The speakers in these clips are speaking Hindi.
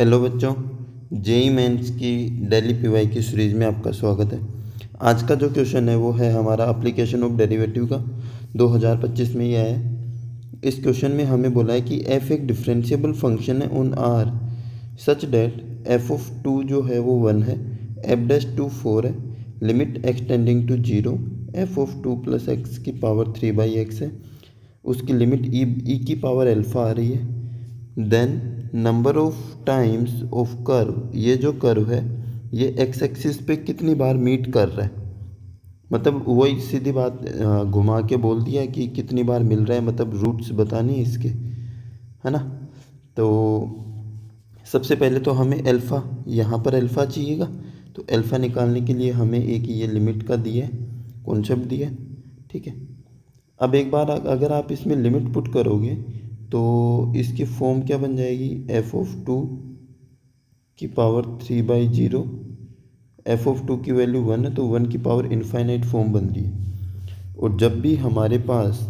हेलो बच्चों, जेई मेंस की डेली पीवाई की सीरीज़ में आपका स्वागत है। आज का जो क्वेश्चन है वो है हमारा एप्लीकेशन ऑफ डेरिवेटिव का 2025 में ही आया है। इस क्वेश्चन में हमें बोला है कि एफ एक डिफरेंशिएबल फंक्शन है on R such that F of two जो है वो 1 है, एफ डैश टू 4 है, limit extending to 0, F of two plus X की पावर 3/x है, उसकी लिमिट ई की पावर अल्फ़ा आ रही है। Then number of times of curve, ये जो कर्व है ये एक्स एक्सिस पे कितनी बार मीट कर रहा है, मतलब वही सीधी बात घुमा के बोल दिया कि कितनी बार मिल रहा है, मतलब रूट्स बतानी है इसके, है ना। तो सबसे पहले तो हमें अल्फ़ा, यहाँ पर अल्फ़ा चाहिएगा, तो अल्फ़ा निकालने के लिए हमें एक ये लिमिट का दिया है, कॉन्सेप्ट दिया है, ठीक है। अब एक बार अगर आप इसमें लिमिट पुट करोगे तो इसकी फॉर्म क्या बन जाएगी, एफ ऑफ टू की पावर 3/0, एफ ऑफ टू की वैल्यू 1 है तो 1 की पावर इनफाइनाइट फॉर्म बन रही है। और जब भी हमारे पास,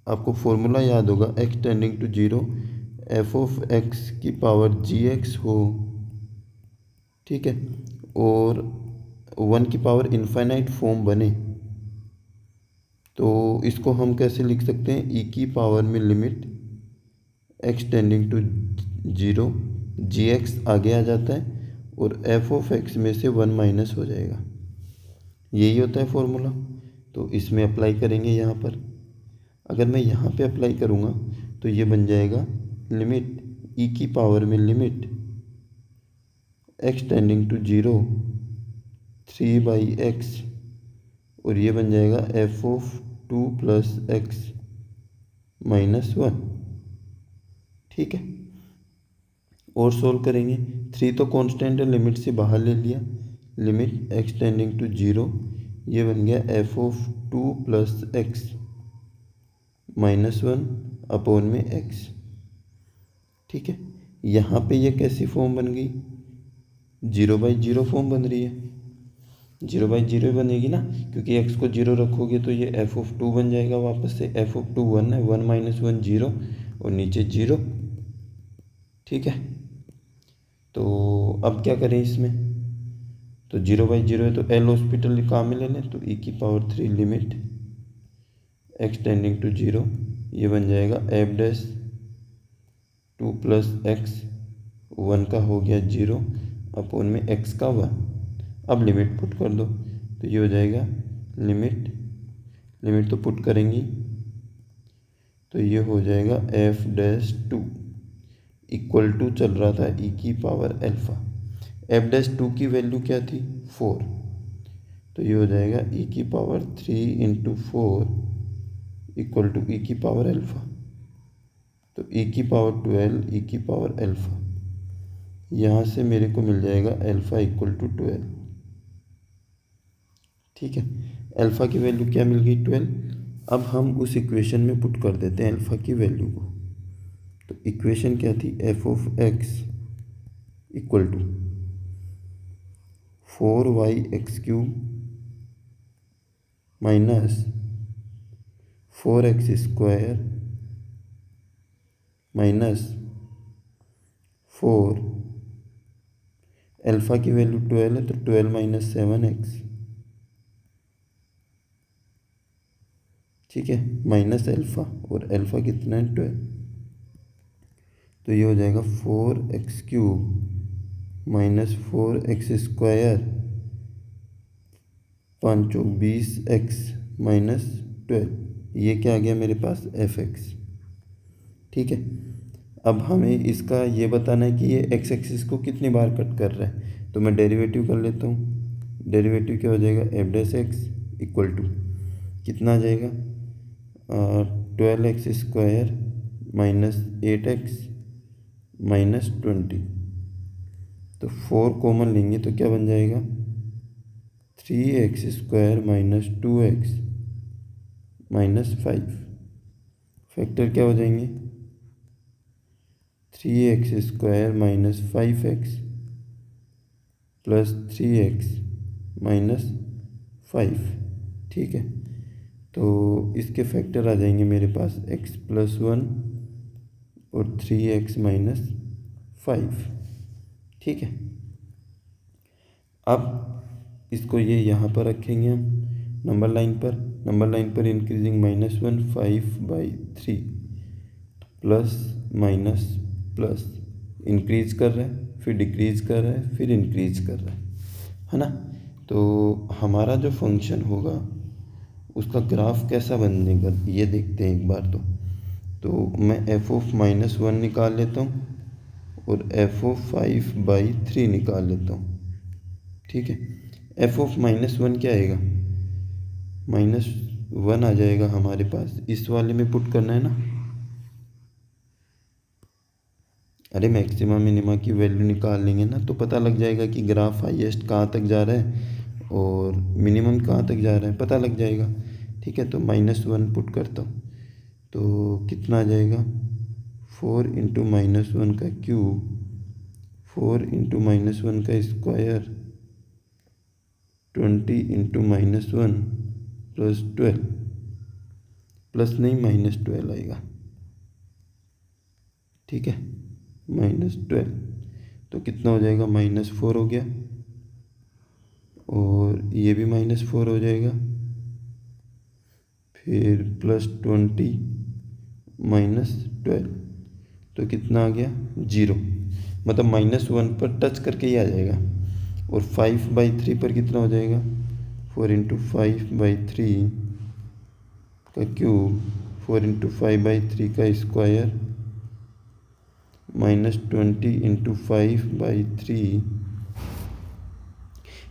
आपको फॉर्मूला याद होगा, X tending to 0, F of X की पावर gx हो, ठीक है, और 1 की पावर इनफाइनाइट फॉर्म बने, तो इसको हम कैसे लिख सकते हैं, ई की पावर में limit X tending to 0, gx आगे आ जाता है और एफ ऑफ एक्स में से 1 माइनस हो जाएगा, यही होता है फॉर्मूला। तो इसमें अप्लाई करेंगे यहाँ पर, अगर मैं यहाँ पे अप्लाई करूँगा तो ये बन जाएगा लिमिट ई की पावर में limit X tending to 0 3/x, और ये बन जाएगा F of two plus x minus 1, ठीक है। और सोल्व करेंगे, 3 तो कांस्टेंट है, लिमिट से बाहर ले लिया, लिमिट एक्स टेंडिंग टू 0, ये बन गया F of two plus x minus 1 upon में एक्स, ठीक है। यहाँ पे ये कैसी फॉर्म बन गई, 0/0 फॉर्म बन रही है, 0/0 बनेगी ना, क्योंकि एक्स को 0 रखोगे तो ये एफ ऑफ टू बन जाएगा, वापस से एफ ऑफ टू 1 है, 1 माइनस 1 0 और नीचे 0, ठीक है। तो अब क्या करें इसमें, तो 0/0 है तो एल हॉस्पिटल काम में ले लें, तो ई की power 3 limit X tending to 0, ये बन जाएगा F dash two plus X, 1 का हो गया 0 अपॉन में एक्स का 1। अब लिमिट पुट कर दो तो ये हो जाएगा लिमिट तो पुट करेंगी तो ये हो जाएगा F dash two equal to, चल रहा था ई की power alpha, F dash two की वैल्यू क्या थी 4, तो ये हो जाएगा ई की power 3 into 4 equal to E की पावर अल्फ़ा, तो ई की पावर 12 ई की पावर अल्फ़ा, यहाँ से मेरे को मिल जाएगा अल्फ़ा इक्वल टू 12, ठीक है। अल्फ़ा की वैल्यू क्या मिल गई 12। अब हम उस इक्वेशन में पुट कर देते हैं अल्फ़ा की वैल्यू को, तो इक्वेशन क्या थी, F of X equal to 4y(x³ minus 4x² minus 4, alpha की वैल्यू 12 है तो 12 माइनस 7x, ठीक है, माइनस अल्फ़ा, और अल्फ़ा कितना है 12, तो ये हो जाएगा 4x³ माइनस 4x² 5 चौक 20x माइनस 12, ये क्या आ गया मेरे पास एफ एक्स, ठीक है। अब हमें इसका ये बताना है कि ये एक्स एक्सिस को कितनी बार कट कर रहा है, तो मैं डेरिवेटिव कर लेता हूँ। डेरिवेटिव क्या हो जाएगा, F dash X equal to कितना आ जाएगा 12x² माइनस 8x माइनस 20, तो 4 कॉमन लेंगे तो क्या बन जाएगा 3x² minus 2x minus 5, factor क्या हो जाएंगे 3x² minus 5x plus 3x minus 5, ठीक है। तो इसके फैक्टर आ जाएंगे मेरे पास x+1 और 3x माइनस 5, ठीक है। अब इसको ये यहाँ पर रखेंगे हम नंबर लाइन पर increasing -1 5/3 plus minus plus increase कर रहा है, फिर डिक्रीज कर रहा है, फिर इंक्रीज कर रहा है ना। तो हमारा जो फंक्शन होगा उसका ग्राफ कैसा बनेगा ये देखते हैं एक बार। तो मैं f(-1) निकाल लेता हूँ और f(5/3) निकाल लेता हूँ। ठीक है, f(-1) क्या आएगा, -1 आ जाएगा हमारे पास। इस वाले में पुट करना है ना। अरे मैक्सिमा मिनिमा की वैल्यू निकाल लेंगे ना तो पता लग जाएगा कि ग्राफ हाईएस्ट कहाँ तक जा रहा है और मिनिमम कहाँ तक जा रहा है, पता लग जाएगा। ठीक है, तो -1 पुट करता हूँ तो कितना आ जाएगा, 4 × -1 का क्यूब 4 × -1 का स्क्वायर 20 × -1 प्लस 12 प्लस नहीं -12 आएगा। ठीक है, -12 तो कितना हो जाएगा, -4 हो गया और ये भी -4 हो जाएगा, फिर +20 -12 तो कितना आ गया, 0। मतलब -1 पर टच करके ही आ जाएगा। और 5/3 पर कितना हो जाएगा, 4 × 5/3 का क्यूब 4 × 5/3 का स्क्वायर -20 × 5/3।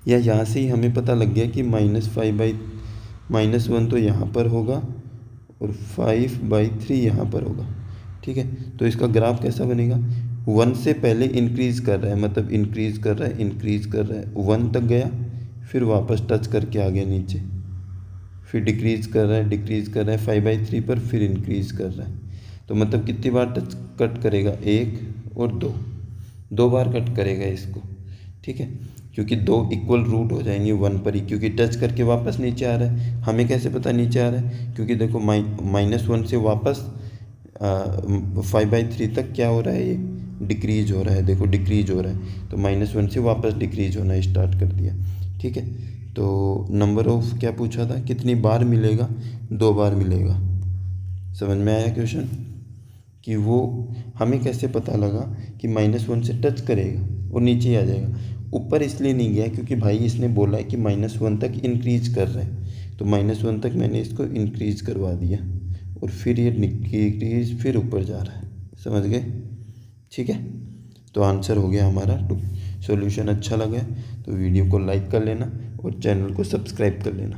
या यहाँ से ही हमें पता लग गया कि -1 तो यहाँ पर होगा और 5/3 यहाँ पर होगा। ठीक है, तो इसका ग्राफ कैसा बनेगा, 1 से पहले इंक्रीज़ कर रहा है, मतलब इंक्रीज़ कर रहा है 1 तक गया, फिर वापस टच करके आ गया नीचे, फिर डिक्रीज़ कर रहा है 5/3 पर, फिर इंक्रीज़ कर रहा है। तो मतलब कितनी बार कट करेगा, 1 और 2 बार कट करेगा इसको। ठीक है, क्योंकि 2 इक्वल रूट हो जाएंगे 1 पर ही, क्योंकि टच करके वापस नीचे आ रहा है। हमें कैसे पता नीचे आ रहा है, क्योंकि देखो -1 से वापस 5/3 तक क्या हो रहा है, ये डिक्रीज हो रहा है। देखो डिक्रीज हो रहा है, तो -1 से वापस डिक्रीज होना स्टार्ट कर दिया। ठीक है, तो नंबर ऑफ क्या पूछा था, कितनी बार मिलेगा, 2 बार मिलेगा। समझ में आया क्वेश्चन, कि वो हमें कैसे पता लगा कि -1 से टच करेगा और नीचे ही आ जाएगा। ऊपर इसलिए नहीं गया क्योंकि भाई इसने बोला है कि -1 तक इंक्रीज कर रहे हैं, तो -1 तक मैंने इसको इंक्रीज करवा दिया और फिर ये डिक्रीज फिर ऊपर जा रहा है। समझ गए, ठीक है। तो आंसर हो गया हमारा 2। सॉल्यूशन अच्छा लगा तो वीडियो को लाइक कर लेना और चैनल को सब्सक्राइब कर लेना।